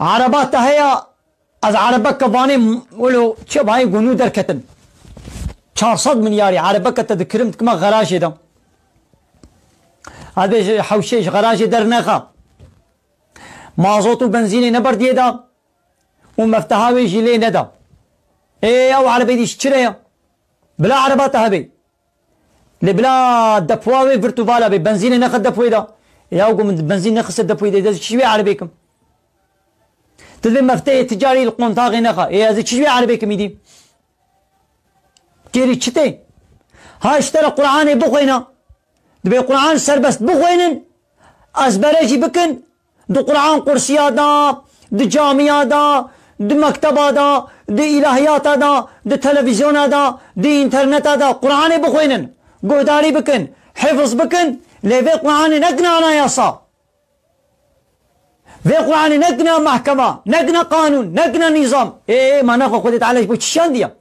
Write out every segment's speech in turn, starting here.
عربات هيا از عربك كباني ولو شب هاي قنو دركتن 400 مليار عربك تذكرمت كما غراجي ده هذا حوشيش غراجي درناخا مازوت وبنزيني نبر دي ده ومفتاحاوي جيلي ندا ايه او عربي دي شتريا بلا عربات هبي لبلا دفواوي فيرتوفالا بي بنزيني ناخد دفوي ده يا وقوم بنزين نخس الدفوي ده شوي عربيكم تدري مفتاح تجاري القنطاغي نخا ايه هذا شوي عربيكم يدي كيري تشتي ها اشترى قرآن بخوينا دبي قرآن سربست بخوينن ازبرجي بكن دو قرآن قرسيا دا دو جامعة دا دو مكتبة دا دو الهيات دا دو تلفزيون دا دو انترنت دا قرآن بخوينن قهداري بكن حفظ بكن لفي قرآن نقنا انا ياسا في قرآن نقنا محكمة نقنا قانون نقنا نظام ايه ما ناخذ خذت على بوتشان ديا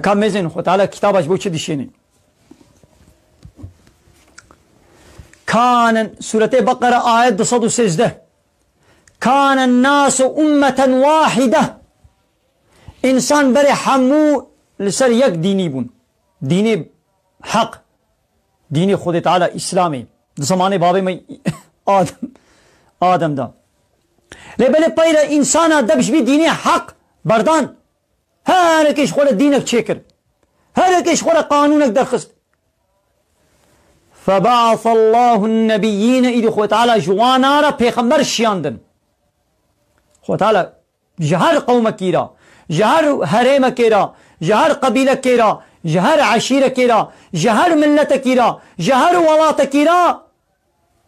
كم ميزن خذ على كتابش بوتش ديشيني كان سورة بقرة آية 216 كان الناس أمة واحدة إنسان بري حمو لسر يك ديني بون ديني حق ديني خود تعالى إسلامي زمانه بابي مي آدم دا لبالي بايرا إنسانا دبش بي ديني حق بردان هاركيش خود دينك تشكر هاركيش خود قانونك درخست فبعث الله النبيين إذ خود تعالى جوانارا پیغمبر شياندن خود تعالى جهر قوم كيرا جهر هريم كيرا جهر قبيلة كيرا جهر عشيرة كيرا جهر ملة كيرا جهر ولات كيرا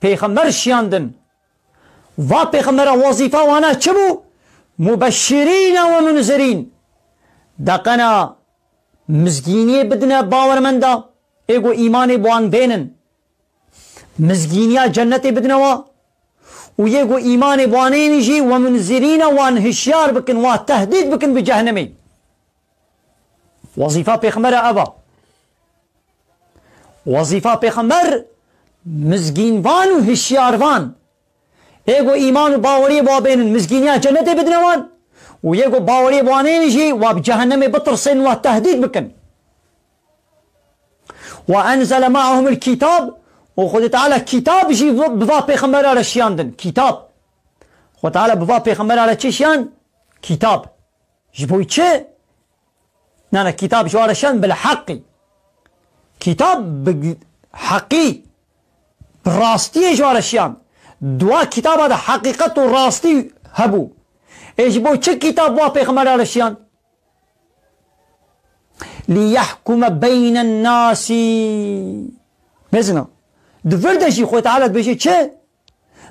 پیغمبر شياندن و پیغمبر وظيفة وانا چبو مبشرين ومنذرين دقنا مزگيني بدنا باور من دا ايگو ايماني بوان بينن مزگينيا جنتي بدنوا ويگو ايماني بوانين يجي ومنذرين وان هشيار بكن وتهديد بكن بجهنمي وظيفة پیغمبر ابا وظيفة پیغمبر مزگين وان وهشيار وان ايگو ايمان باوري بوا بينن مزگينيا جنتي بدنوان ويگو باوري بوانين يجي وبجهنمي بطرسن وتهديد بكن وأنزل معهم الكتاب وخذ تعالى كتاب يجي بضا پیغمبر على شياندن كتاب خذ تعالى بضا پیغمبر على چه شيان كتاب جبوي چه نانا كتاب جو على شيان بالحقي كتاب حقي براستي جو على شيان دوا كتاب هذا حقيقة راستي هبو يجبوي چه كتاب بضا پیغمبر على شيان ليحكم بين الناس مزنا دفردشي خوي تعالى بيجي چه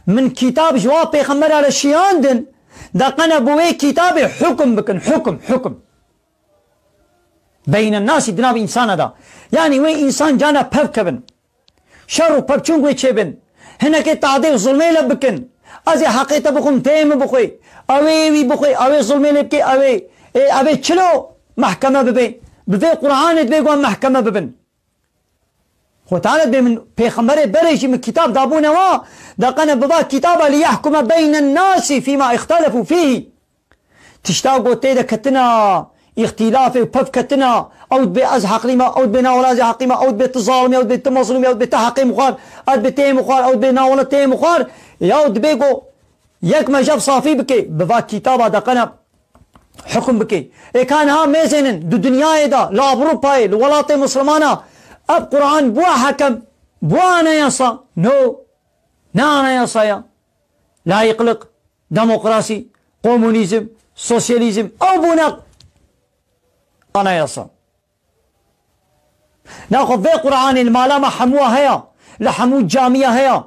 من كتاب جواب پیغمبر على شياندن دقنا بوي كتاب حكم بكن حكم بين الناس دناب انسان دا يعني وي انسان جانا پف كبن شر و پف چونگوي چه بن هنا كي تعديل ظلمي لبكن ازي حقيقة بخون تيم بخوي اوي بخوي اوي ظلمي لبكي اوي چلو محكمة ببين بفي قرآن بيقوان محكمة ببن خو تعالى بي من پیغمبر بريشي من كتاب دابونا وا دقنا بضا كتابا ليحكم بين الناس فيما اختلفوا فيه تشتاقوا تيدا كتنا اختلافي وبف كتنا او بي از حقيمة او بي ناولازي حقيمة او بي تظالمي او بي تمظلمي او بي تحقيم خار او بي تيم خار او بي ناولة تيم خار يا بيقو يك ما جاب صافي بكي بضا كتابا دقنا حكم بكي إيه كان ها ميزنن دو دنيا دا لا اوروبا الولايات المسلمانة اب قرآن بوا حكم بوا انا يصا نو انا يصا يا لا يقلق ديمقراطي كومونيزم سوسياليزم او بنق انا يصا ناخذ في قرآن المالامة حموها هيا لحمو جامية هيا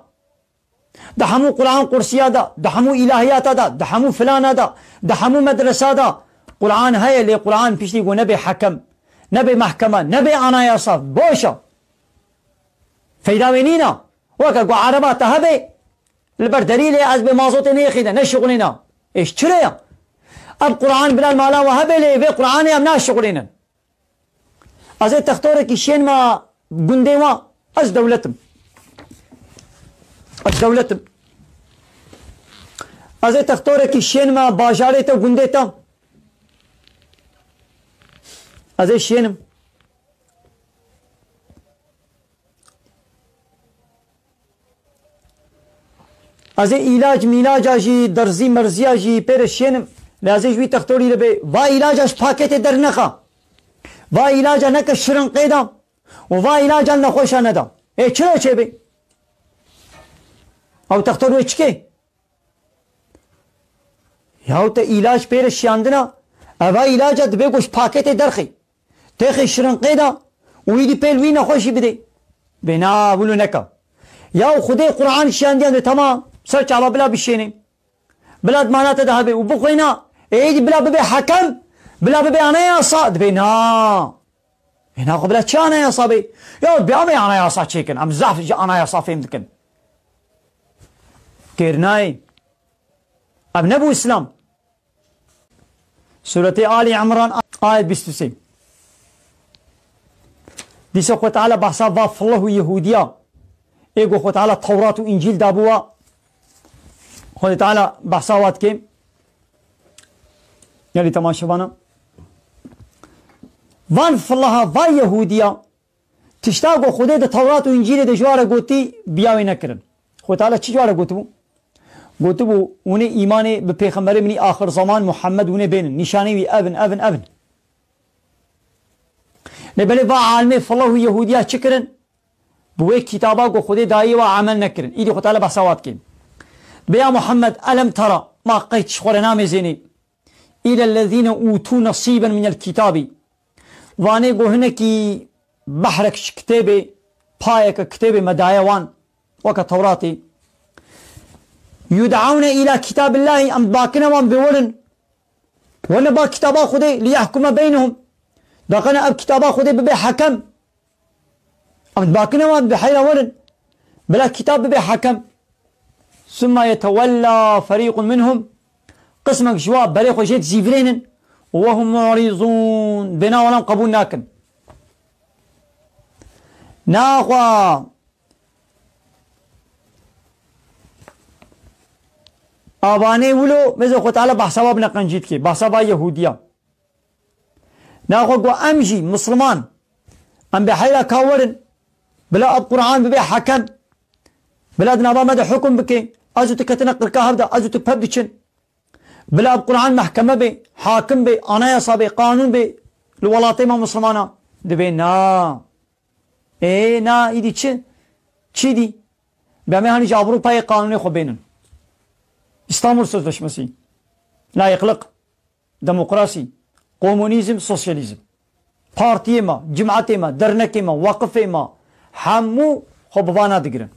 دحمو قرآن قرسيا دا دحمو إلهيات دا دحمو فلان دا دحمو مدرسة دا قرآن هيا اللي قرآن بيشتي نبي حكم نبي محكمة نبي أنا يا صاف بوشا فيدا وينينا وكا عربات هبي البر دليل از بمازوت نيخيدا نشغلنا ايش تريا اب قرآن بلا المالا وهبي لي في قرآن ام ناشغلنا از تختورك شين ما قندي ما از دولتم از تختوره کی شین ما باجاره تا گنده تا از شینم از علاج میلاج آجی درزی مرزی آجی پر شینم لازم جوی تختوری لبه و علاجش پاکت در نخا و علاج نک شرن قیدم و علاج نخوش ندم چرا چه بی او تختور وی چکه یا تا علاج پر شیاندنا او علاج دبه گوش پاکت درخی تخی شرن قیدم و ویدی پیل وی نخوشی بده بنا ولو نکا یا خودی قرآن شیاندیان تمام سر چالا بلا بشینیم بلاد مانات ده به و بخوینا ایدی بلا ببه حکم بلا ببه آنه یاسا دبه نا اینا قبلا چه آنه یاسا بی یا بیامه آنه یاسا چه کن ام زعف جا آنه یاسا فهم دکن کرنای اب نبو اسلام سورة آل عمران آية 23 دیسا خود تعالی بحثا واف الله و یهودیا ایگو خود تعالی تورات و انجیل دابوا خود تعالی بحثا واد که یعنی تماشبانا وان فالله و یهودیا تشتاقو خوده ده تورات و انجیل ده جواره گوتی بیاوی نکرن خود تعالی چی جواره گوتبو؟ گوتبو اونه ایمان به پیغمبر منی آخر زمان محمد اونه بینن نشانه وی ابن نباله با عالمه فالله و یهودیا چکرن بوه کتابا گو خوده دایی و عمل نکرن ایدی خود تعالی بحثا واد که بیا محمد ألم ترى ما قيتش خورنامي زيني إلى الذين أوتوا نصيبا من الكتاب واني هناكي بحرك كتابي بايك كتابي مدايوان وكا توراتي يدعون إلى كتاب الله أم باكنا وان بولن وانا با كتابا خدي ليحكم بينهم داقنا أب كتابا خدي ببي حكم أم باكنا وان بحيلا ولن بلا كتاب ببي حكم ثم يتولى فريق منهم قسمك جواب بليخ وجيت زيفرين وهم معرضون بنا ولم قبول ناكن ناخوا آباني ولو مزو خود تعالى بحثا ابن قنجيت كي بحثا يهودية ناخوا قو أمجي مسلمان أم بحيلا كاورن بلا أب قرآن ببي حكم بلاد نظام مدى حكم بكي أزو تكتنقر كهردا أزو تبدشن بلا بقرآن محكمة بي حاكم بي أنايصة بي قانون بي الولاطي ما مسلمانا دبي نا ايه نا ايدي چه دي بامي هاني جابرو باي قانوني خو بينن İstanbul Sözleşmesi layıklık demokrasi komünizm sosyalizm partiye ma cemaate ma dernek ma vakıfe ma hamu خو بوانا دگرن